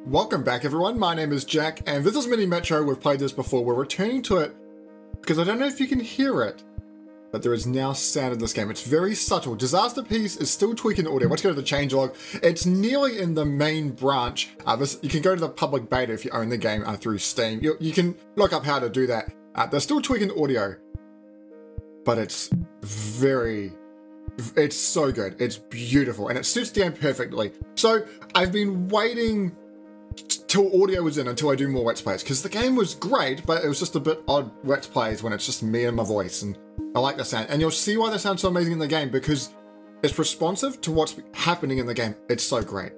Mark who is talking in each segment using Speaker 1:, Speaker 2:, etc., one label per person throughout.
Speaker 1: Welcome back everyone, my name is Jack, and this is Mini Metro. We've played this before. We're returning to it because I don't know if you can hear it, but there is now sound in this game. It's very subtle. Disasterpeace is still tweaking the audio. Let's go to the changelog. It's nearly in the main branch. You can go to the public beta if you own the game through Steam. You can look up how to do that. They're still tweaking the audio, but it's so good. It's beautiful, and it suits the game perfectly. So I've been waiting till audio was in until I do more Let's Plays, because the game was great, but it was just a bit odd Let's Plays when it's just me and my voice, and I like the sound. And you'll see why the sound's so amazing in the game, because it's responsive to what's happening in the game. It's so great.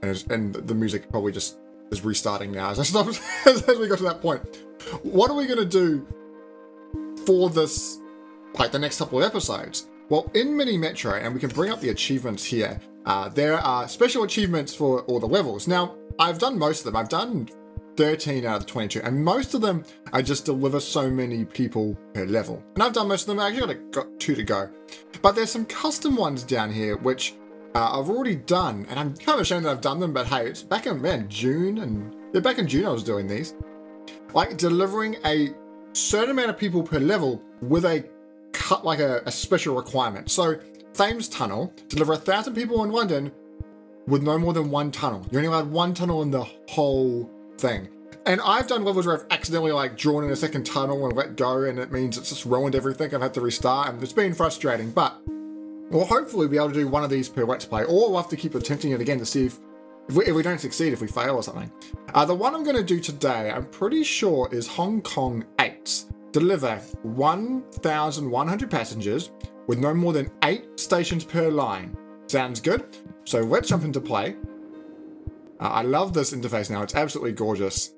Speaker 1: And the music probably just is restarting now as I stop, as we got to that point. What are we going to do for this, like the next couple of episodes? Well, in Mini Metro, and we can bring up the achievements here, there are special achievements for all the levels. Now, I've done most of them. I've done 13 out of the 22, and most of them I just deliver so many people per level. And I've done most of them. I actually got 2 to go. But there's some custom ones down here, which I've already done, and I'm kind of ashamed that I've done them, but hey, it's back in, June, and yeah, back in June I was doing these. Like delivering a certain amount of people per level with a special requirement. So Thames Tunnel, deliver 1,000 people in London with no more than 1 tunnel. You're only allowed 1 tunnel in the whole thing. And I've done levels where I've accidentally drawn in a second tunnel and let go, and it means it's just ruined everything. I've had to restart, and it's been frustrating, but we'll hopefully be able to do one of these per Let's Play, or we'll have to keep attempting it again to see if we don't succeed, if we fail or something. The one I'm going to do today, I'm pretty sure, is Hong Kong 8. Deliver 1,100 passengers with no more than 8 stations per line. Sounds good? So let's jump into play. I love this interface now. It's absolutely gorgeous.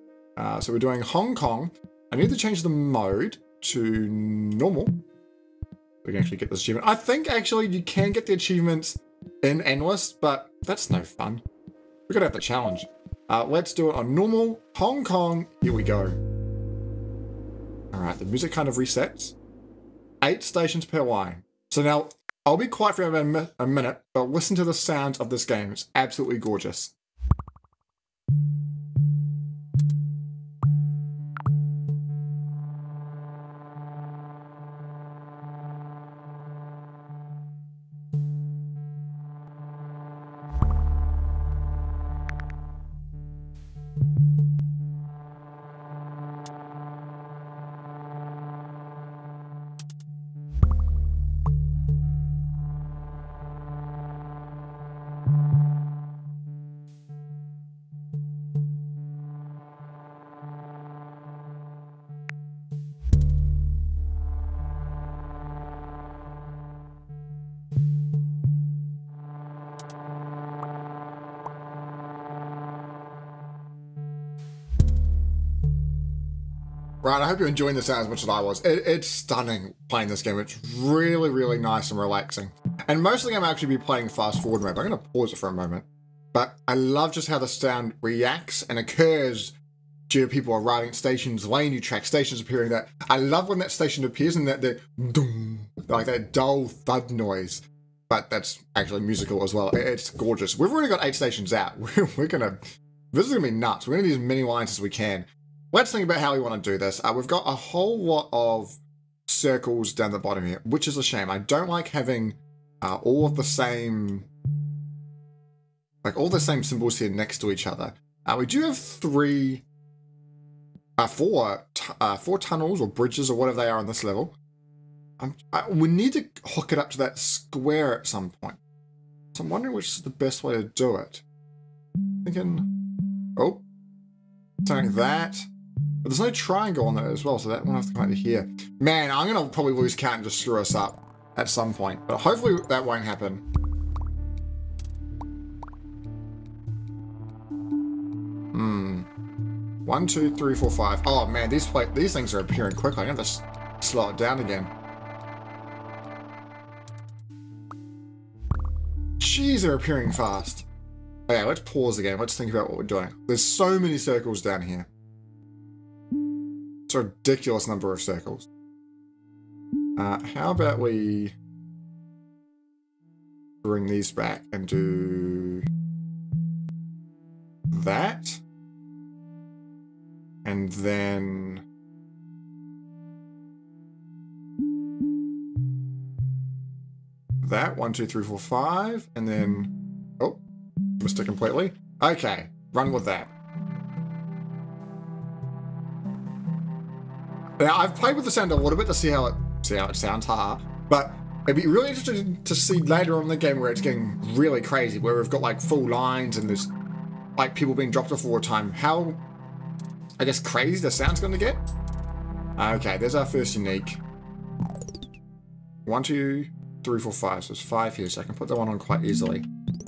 Speaker 1: So we're doing Hong Kong. I need to change the mode to normal. We can actually get this achievement. I think actually you can get the achievements in endless, but that's no fun. We're gonna have the challenge. Let's do it on normal. Hong Kong, here we go. All right, the music kind of resets. 8 stations per line. So now, I'll be quiet for about a minute, but listen to the sound of this game. It's absolutely gorgeous. Right, I hope you're enjoying the sound as much as I was. It's stunning playing this game. It's really, really nice and relaxing. And most of the game I'll actually be playing fast forward mode. I'm going to pause it for a moment. But I love just how the sound reacts and occurs due to people arriving at stations, laying new tracks, stations appearing. That I love when that station appears and that doom, like that dull thud noise. But that's actually musical as well. It's gorgeous. We've already got 8 stations out. This is going to be nuts. We're going to do as many lines as we can. Let's think about how we want to do this. We've got a whole lot of circles down the bottom here, which is a shame. I don't like having all the same symbols here next to each other. We do have 4 tunnels or bridges or whatever they are on this level. We need to hook it up to that square at some point. So I'm wondering which is the best way to do it. Something that. But there's no triangle on there as well, so that won't have to come out of here. Man, I'm going to probably lose count and just screw us up at some point. But hopefully that won't happen. 1, 2, 3, 4, 5. Oh man, these things are appearing quickly. I'm going to slow it down again. Jeez, they're appearing fast. Okay, let's pause again. Let's think about what we're doing. There's so many circles down here. It's a ridiculous number of circles. How about we bring these back and do that. And then... that, 1, 2, 3, 4, 5, and then, oh, missed it completely. Okay, run with that. Now, I've played with the sound a little bit to see how it sounds, haha, but it'd be really interesting to see later on in the game where it's getting really crazy, where we've got like full lines and there's like people being dropped off all the time. How, I guess, crazy the sound's going to get. Okay, there's our first unique. 1, 2, 3, 4, 5. So there's 5 here, so I can put that one on quite easily.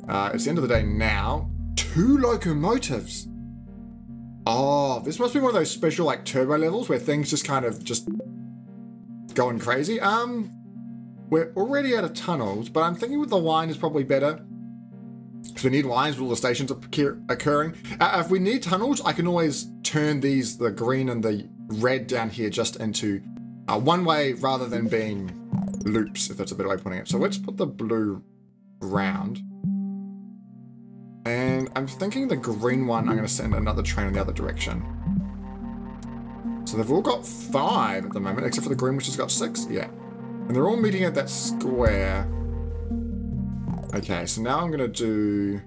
Speaker 1: It's the end of the day now. 2 locomotives. Oh, this must be one of those special like turbo levels where things just kind of just going crazy. We're already out of tunnels, but I'm thinking with the line is probably better. Because we need lines with all the stations occurring. If we need tunnels, I can always turn these, the green and the red down here, just into one way rather than being loops, if that's a better way of putting it. So let's put the blue round. And I'm thinking the green one, I'm going to send another train in the other direction. So they've all got 5 at the moment, except for the green, which has got 6. Yeah. And they're all meeting at that square. Okay, so now I'm going to do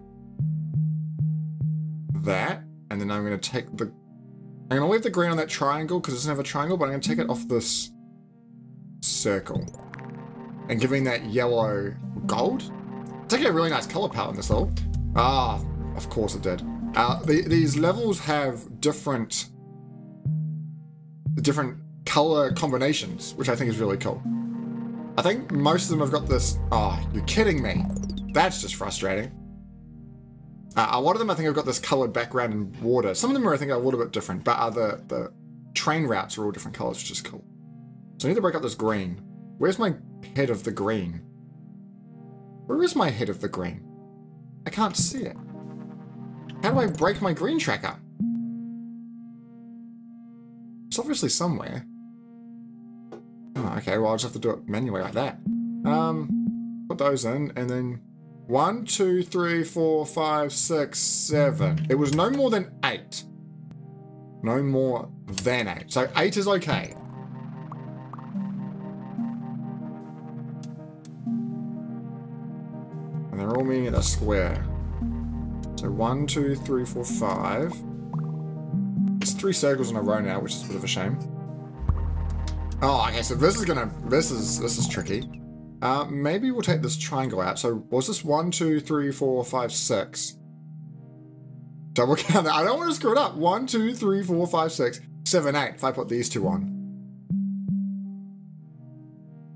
Speaker 1: that. And then I'm going to take the... I'm going to leave the green on that triangle because it doesn't have a triangle, but I'm going to take it off this circle. And giving that yellow gold. Taking a really nice color palette in this level. Ah, of course it did. These levels have different color combinations, which I think is really cool. I think most of them have got this... Oh, you're kidding me. That's just frustrating. A lot of them I think have got this colored background in water. Some of them are, I think, a little bit different, but the train routes are all different colors, which is cool. So I need to break up this green. Where's my head of the green? Where is my head of the green? I can't see it. How do I break my green track up? It's obviously somewhere. Oh, okay, well I'll just have to do it manually like that. Put those in, and then 1, 2, 3, 4, 5, 6, 7. It was no more than 8. No more than 8. So 8 is okay. And they're all meeting at a square. So 1, 2, 3, 4, 5. It's 3 circles in a row now, which is a bit of a shame. Oh, okay, so this is tricky. Maybe we'll take this triangle out. So was this 1, 2, 3, 4, 5, 6? Double count that. I don't want to screw it up. 1, 2, 3, 4, 5, 6, 7, 8. If I put these 2 on.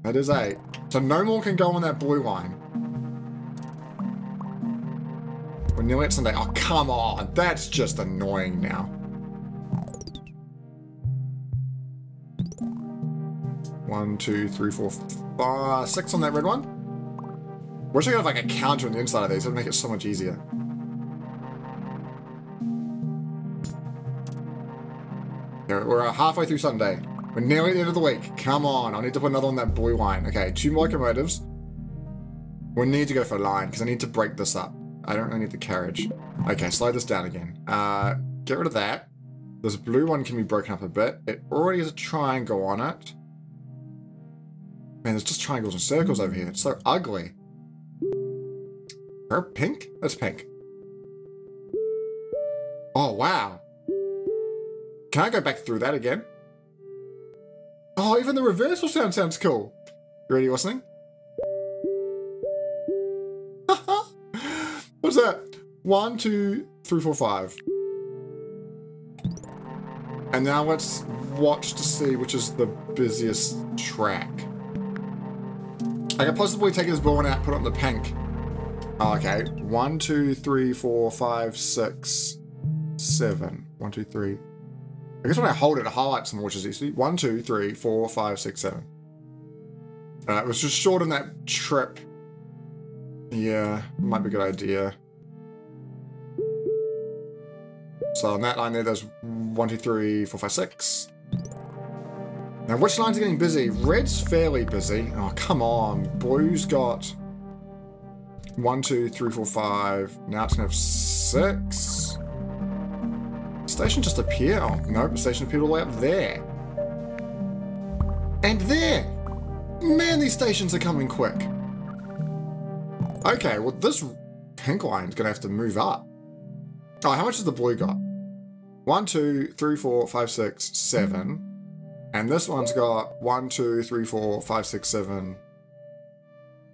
Speaker 1: That is 8. So no more can go on that blue line. We're nearly at Sunday. Oh, come on. That's just annoying now. 1, 2, 3, 4, 5, 6 on that red one. Wish I could have like a counter on the inside of these. That'd make it so much easier. We're halfway through Sunday. We're nearly at the end of the week. Come on. I need to put another on that blue line. Okay, 2 locomotives. We need to go for a line because I need to break this up. I don't really need the carriage. Okay, slow this down again. Get rid of that. This blue one can be broken up a bit. It already has a triangle on it. Man, there's just triangles and circles over here. It's so ugly. Or pink? That's pink. Oh, wow. Can I go back through that again? Oh, even the reversal sound sounds cool. You ready listening? What's that? 1, 2, 3, 4, 5. And now let's watch to see which is the busiest track. I can possibly take this blue one out, put it on the pink. Oh, okay. 1, 2, 3, 4, 5, 6, 7. 1, 2, 3. I guess when I hold it, it highlights them, which is easy. 1, 2, 3, 4, 5, 6, 7. It was just short on that trip. Yeah, might be a good idea. So on that line there, there's 1, 2, 3, 4, 5, 6. Now, which lines are getting busy? Red's fairly busy. Oh, come on. Blue's got 1, 2, 3, 4, 5. Now it's going to have 6. Station just appear? Oh, no, the station appeared all the way up there. And there! Man, these stations are coming quick. Okay, well, this pink line's gonna have to move up. Oh, how much has the blue got? 1, 2, 3, 4, 5, 6, 7. And this one's got 1, 2, 3, 4, 5, 6, 7.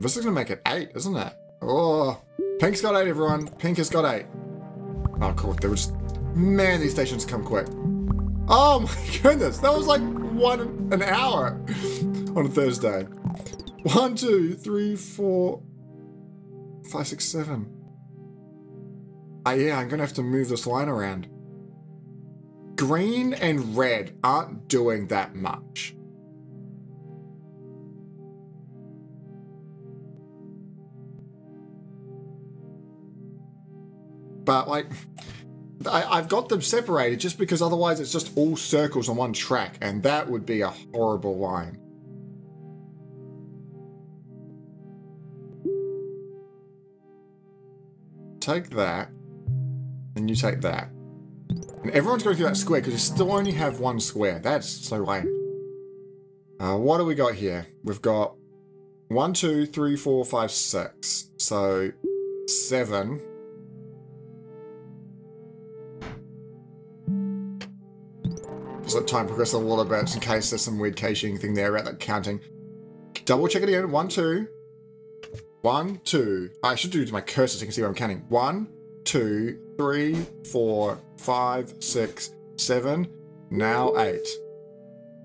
Speaker 1: This is gonna make it 8, isn't it? Oh, pink's got 8, everyone. Pink has got 8. Oh, cool. They were just... Man, these stations come quick. Oh my goodness, that was like an hour on a Thursday. 1, 2, 3, 4, 5, 6, 7. Yeah, I'm gonna have to move this line around. Green and red aren't doing that much. But like, I've got them separated just because otherwise it's just all circles on one track, and that would be a horrible line. Take that, and you take that. And everyone's going through that square because you still only have one square. That's so lame. What do we got here? We've got 1, 2, 3, 4, 5, 6. So 7. Just let time progress a little bit in case there's some weird caching thing there about that counting. Double check it again. 1, 2. 1, 2. I should do my cursor so you can see where I'm counting. 1, 2, 3, 4, 5, 6, 7. Now 8.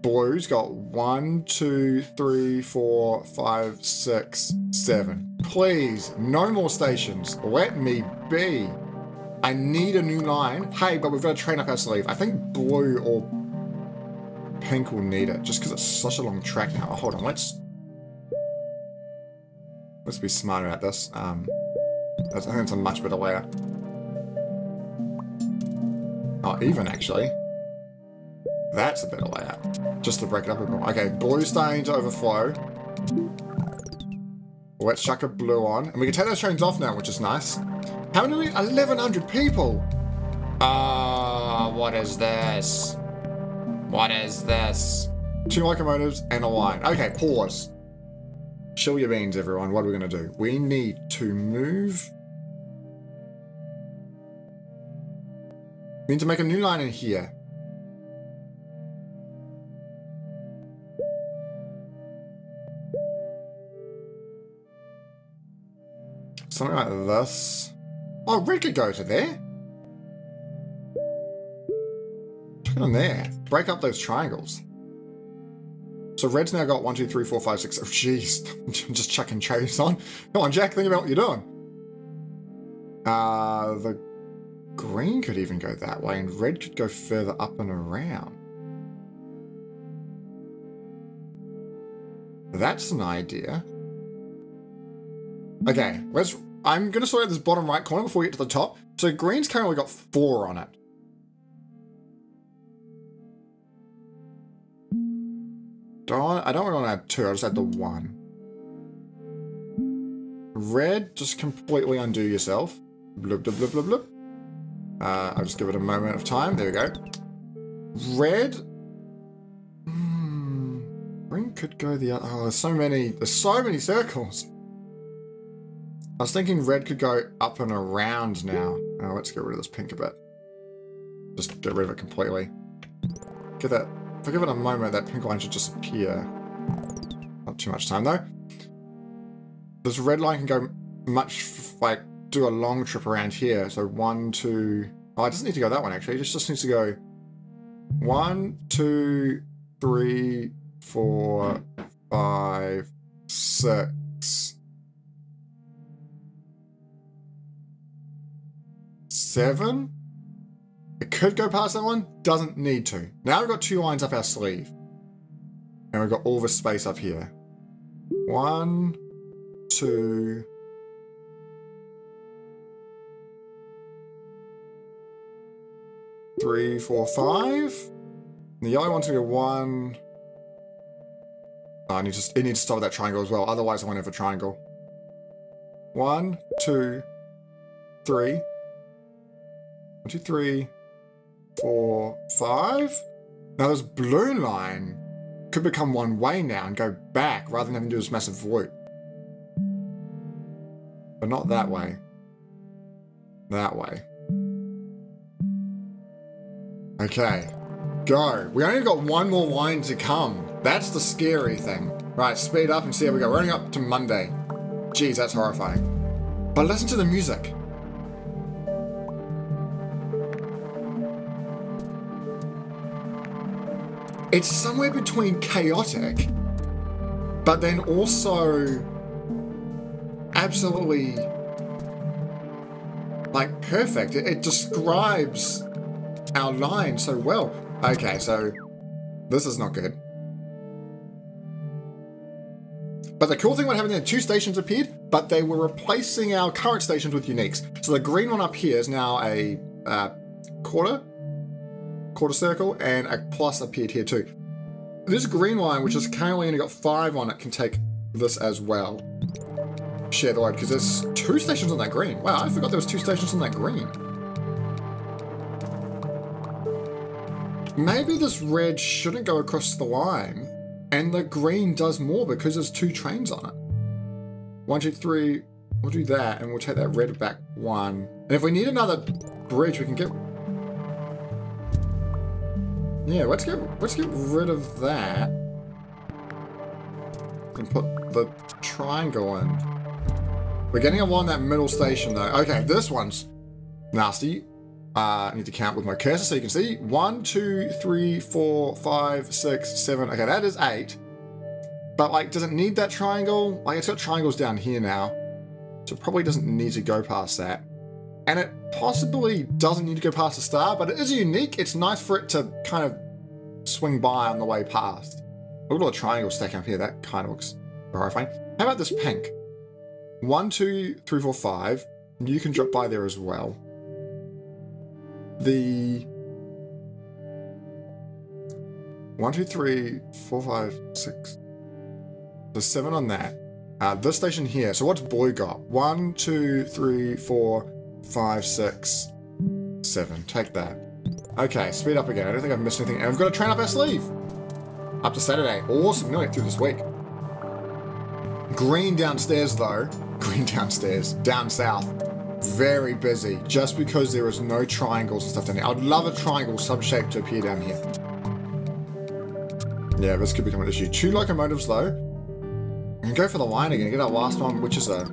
Speaker 1: Blue's got 1, 2, 3, 4, 5, 6, 7. Please, no more stations. Let me be. I need a new line. Hey, but we've got a train up our sleeve. I think blue or pink will need it just because it's such a long track now. Oh, hold on, let's be smarter at this. I think it's a much better layout. Oh, even actually. That's a better layout. Just to break it up a bit more. Okay, blue's starting to overflow. Let's chuck a blue on. And we can take those trains off now, which is nice. How many? 1,100 people! What is this? What is this? 2 locomotives and a line. Okay, pause. Chill your beans, everyone. What are we going to do? We need to move... We need to make a new line in here. Something like this. Oh, red could go to there. Check it on there. Break up those triangles. So red's now got 1, 2, 3, 4, 5, 6. Oh, jeez. I'm just chucking trays on. Come on, Jack. Think about what you're doing. The green could even go that way, and red could go further up and around. That's an idea. Okay, I'm going to sort out this bottom right corner before we get to the top. So green's currently got 4 on it. I don't want to add 2, I'll just add the 1. Red, just completely undo yourself. Bloop, bloop, bloop, bloop, bloop. I'll just give it a moment of time. There we go. Red. Green could go the other. Oh, there's so many circles. I was thinking red could go up and around now. Oh, let's get rid of this pink a bit. Just get rid of it completely. Get that. If I give it a moment, that pink line should just appear. Not too much time though. This red line can go much, like, do a long trip around here. So 1, 2. Oh, it doesn't need to go that one actually. It just needs to go 1, 2, 3, 4, 5, 6, 7. It could go past that one. Doesn't need to. Now we've got 2 lines up our sleeve. And we've got all this space up here. 1, 2. 3, 4, 5. And the yellow one's gonna go 1. Oh, it needs to stop with that triangle as well. Otherwise, I won't have a triangle. 1, 2, 3. 1, 2, 3. 4, 5. Now this blue line could become one way now and go back rather than having to do this massive loop. But not that way. That way. Okay. Go. We only got one more line to come. That's the scary thing. Right, speed up and see how we go. We're only up to Monday. Jeez, that's horrifying. But listen to the music. It's somewhere between chaotic, but then also absolutely like perfect. It describes our line so well. Okay, so this is not good. But the cool thing what happened there, 2 stations appeared, but they were replacing our current stations with uniques. So the green one up here is now a quarter circle, and a plus appeared here too. This green line, which has currently only got 5 on it, can take this as well. Share the load, because there's 2 stations on that green. Wow, I forgot there was 2 stations on that green. Maybe this red shouldn't go across the line, and the green does more because there's 2 trains on it. 1, 2, 3, we'll do that, and we'll take that red back 1. And if we need another bridge, we can get... Yeah, let's get rid of that. And put the triangle in. We're getting along that middle station though. Okay, this one's nasty. I need to count with my cursor so you can see. 1, 2, 3, 4, 5, 6, 7. Okay, that is 8. But like, does it need that triangle? Like, it's got triangles down here now. So it probably doesn't need to go past that. And it possibly doesn't need to go past the star, but it is unique. It's nice for it to kind of swing by on the way past. Look at all the triangles stacking up here. That kind of looks horrifying. How about this pink? 1, 2, 3, 4, 5. You can drop by there as well. The 1, 2, 3, 4, 5, 6. There's 7 on that. This station here. So what's boy got? 1, 2, 3, 4, 5, 6, 7. Take that. Okay, speed up again. I don't think I've missed anything. And we've got a train up our sleeve. Up to Saturday. Awesome. Nearly through this week. Green downstairs though. Green downstairs. Down south. Very busy. Just because there is no triangles and stuff down here. I'd love a triangle sub-shape to appear down here. Yeah, this could become an issue. 2 locomotives though. And go for the line again. Get our last one, which is a...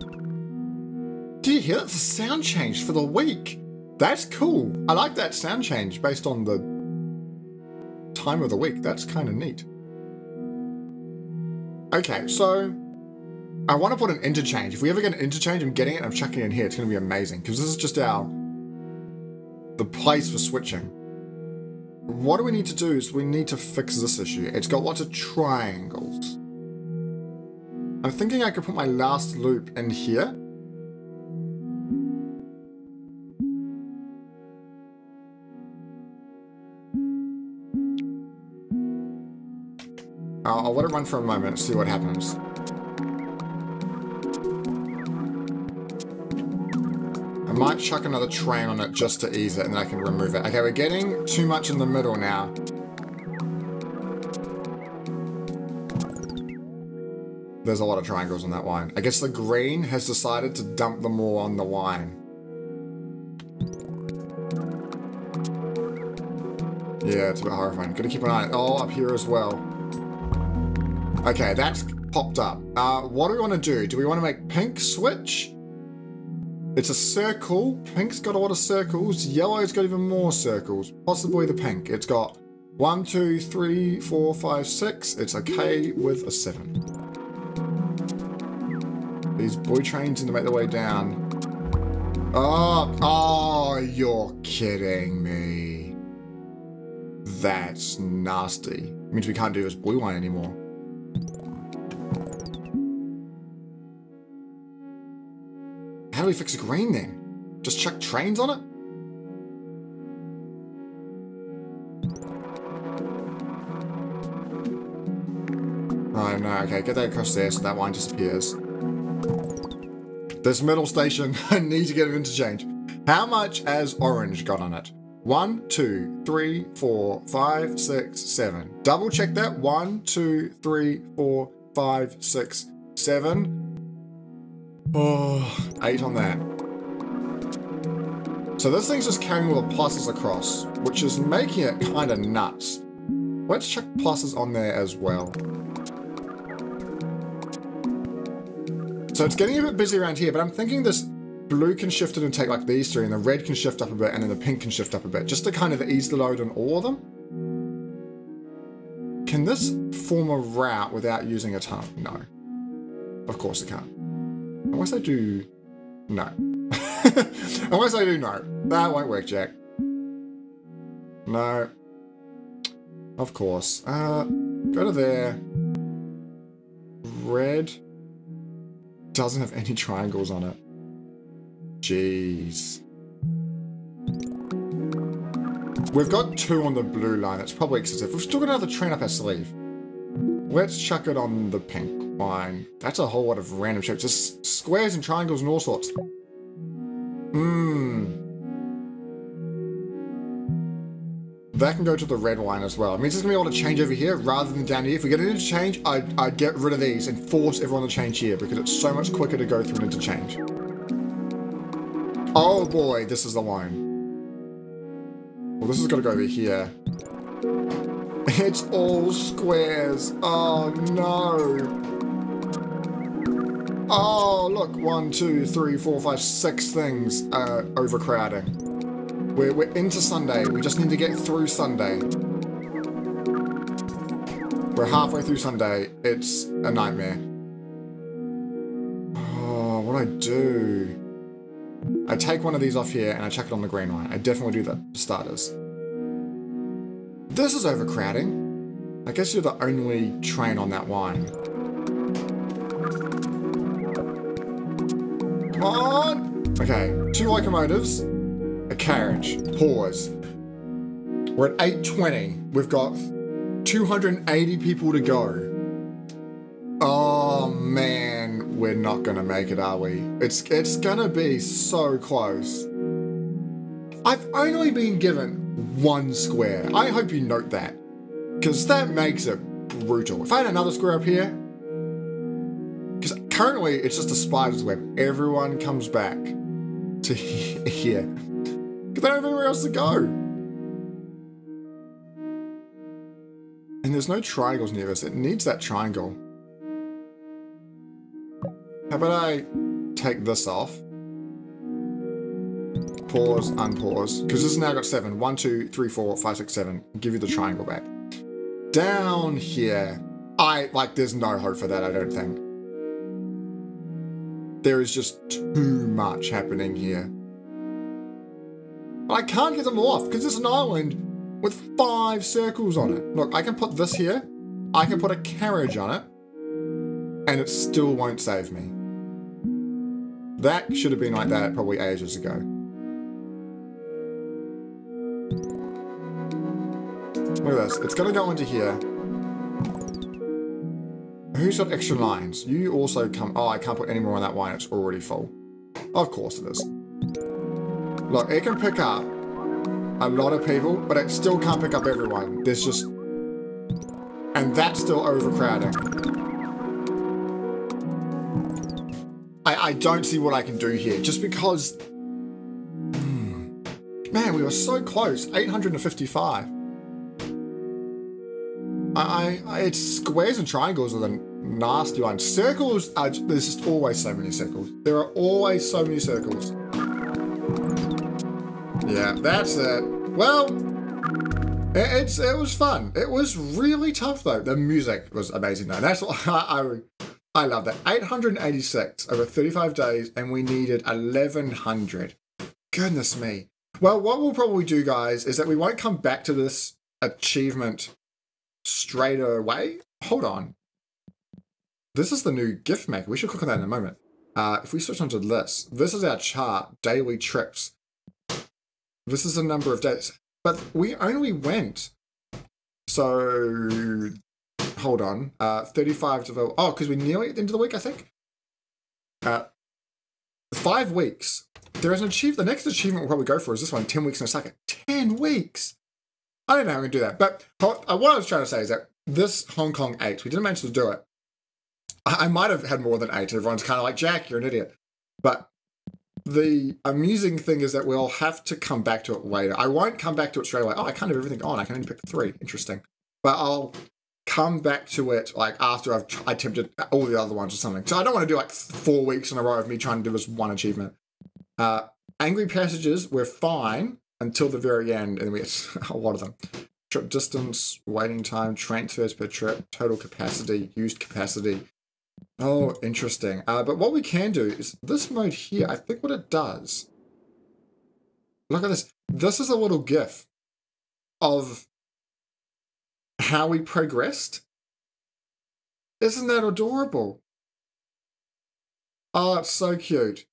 Speaker 1: Do you hear that? It's a sound change for the week. That's cool. I like that sound change based on the time of the week. That's kind of neat. Okay, so I want to put an interchange. If we ever get an interchange, I'm getting it and I'm chucking it in here. It's going to be amazing because this is just the place for switching. What do we need to do is we need to fix this issue. It's got lots of triangles. I'm thinking I could put my last loop in here. I'll let it run for a moment and see what happens. I might chuck another train on it just to ease it and then I can remove it. Okay, we're getting too much in the middle now. There's a lot of triangles on that line. I guess the green has decided to dump them all on the line. Yeah, it's a bit horrifying. Gotta keep an eye on it. Oh, up here as well. Okay, that's popped up. What do we want to do? Do we want to make pink switch? It's a circle. Pink's got a lot of circles. Yellow's got even more circles. Possibly the pink. It's got 1, 2, 3, 4, 5, 6. It's okay with a 7. These boy trains need to make their way down. Oh, you're kidding me. That's nasty. It means we can't do this blue line anymore. How do we fix green then? Just chuck trains on it? Oh no, okay, get that across there so that line disappears. This middle station, I need to get an interchange. How much has orange got on it? 1, 2, 3, 4, 5, 6, 7. Double check that. 1, 2, 3, 4, 5, 6, 7. Oh, 8 on that. So this thing's just carrying all the pluses across, which is making it kind of nuts. Let's check pluses on there as well. So it's getting a bit busy around here, but I'm thinking this blue can shift it and take like these three, and the red can shift up a bit, and then the pink can shift up a bit, just to kind of ease the load on all of them. Can this form a route without using a tunnel? No. Of course it can't. Unless I do... No. Unless I do no. That won't work, Jack. No. Of course. Go to there. Red doesn't have any triangles on it. Jeez. We've got 2 on the blue line. That's probably excessive. We've still got another train up our sleeve. Let's chuck it on the pink line. That's a whole lot of random shapes. Just squares and triangles and all sorts. That can go to the red line as well. It means it's going to be able to change over here rather than down here. If we get an interchange, I'd get rid of these and force everyone to change here because it's so much quicker to go through an interchange. Oh boy, this is the line. Well, this is going to go over here. It's all squares. Oh no. Oh, look. 1, 2, 3, 4, 5, 6 things overcrowding. We're into Sunday. We just need to get through Sunday. We're halfway through Sunday. It's a nightmare. Oh, what do I do? I take one of these off here and I chuck it on the green line. I definitely do that for starters. This is overcrowding. I guess you're the only train on that line. Come on! Okay, 2 locomotives, a carriage, pause. We're at 8:20. We've got 280 people to go. Oh man, we're not gonna make it, are we? It's gonna be so close. I've only been given 1 square. I hope you note that, because that makes it brutal. If I had another square up here, because currently it's just a spider's web. Everyone comes back to here, because they don't have anywhere else to go. And there's no triangles near this. It needs that triangle. How about I take this off? Pause, unpause. Because this has now got 7. 1, 2, 3, 4, 5, 6, 7. Give you the triangle back. Down here. There's no hope for that, I don't think. There is just too much happening here. But I can't get them off because it's an island with 5 circles on it. Look, I can put this here. I can put a carriage on it. And it still won't save me. That should have been like that probably ages ago. Look at this. It's going to go into here. Who's got extra lines? You also come... Oh, I can't put any more on that line. It's already full. Of course it is. Look, it can pick up a lot of people, but it still can't pick up everyone. There's just... And that's still overcrowding. I don't see what I can do here, just because... Man, we were so close. 855. It's squares and triangles are the nasty ones. Circles are... There's just always so many circles. There are always so many circles. Yeah, that's it. Well, it was fun. It was really tough, though. The music was amazing, though. That's what I love that. 886 over 35 days, and we needed 1,100. Goodness me. Well, what we'll probably do, guys, is that we won't come back to this achievement straight away. Hold on. This is the new gift maker. We should click on that in a moment. If we switch onto this is our chart, daily trips. This is the number of days. But we only went. So, hold on. 35 to... Oh, because we're nearly at the end of the week, I think. 5 weeks. There is an achievement. The next achievement we'll probably go for is this one, 10 weeks in Osaka. 10 weeks. I don't know how I'm going to do that. But what I was trying to say is that this Hong Kong 8, we didn't manage to do it. I might have had more than 8. Everyone's kind of like, Jack, you're an idiot. But the amusing thing is that we'll have to come back to it later. I won't come back to it straight away. Oh, I can't have everything on. I can only pick 3. Interesting. But I'll come back to it like after I've attempted all the other ones or something. So I don't want to do like 4 weeks in a row of me trying to do this one achievement. Angry passages, we're fine until the very end, and we get a lot of them. Trip distance, waiting time, transfers per trip, total capacity, used capacity. Oh, interesting. But what we can do is this mode here, I think what it does, look at this. This is a little GIF of how we progressed. Isn't that adorable? Oh, it's so cute.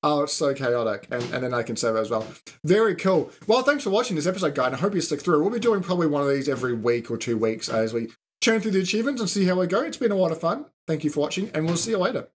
Speaker 1: Oh, it's so chaotic. And then I can save it as well. Very cool. Well, thanks for watching this episode, guys. I hope you stick through. We'll be doing probably one of these every week or 2 weeks as we churn through the achievements and see how we go. It's been a lot of fun. Thank you for watching, and we'll see you later.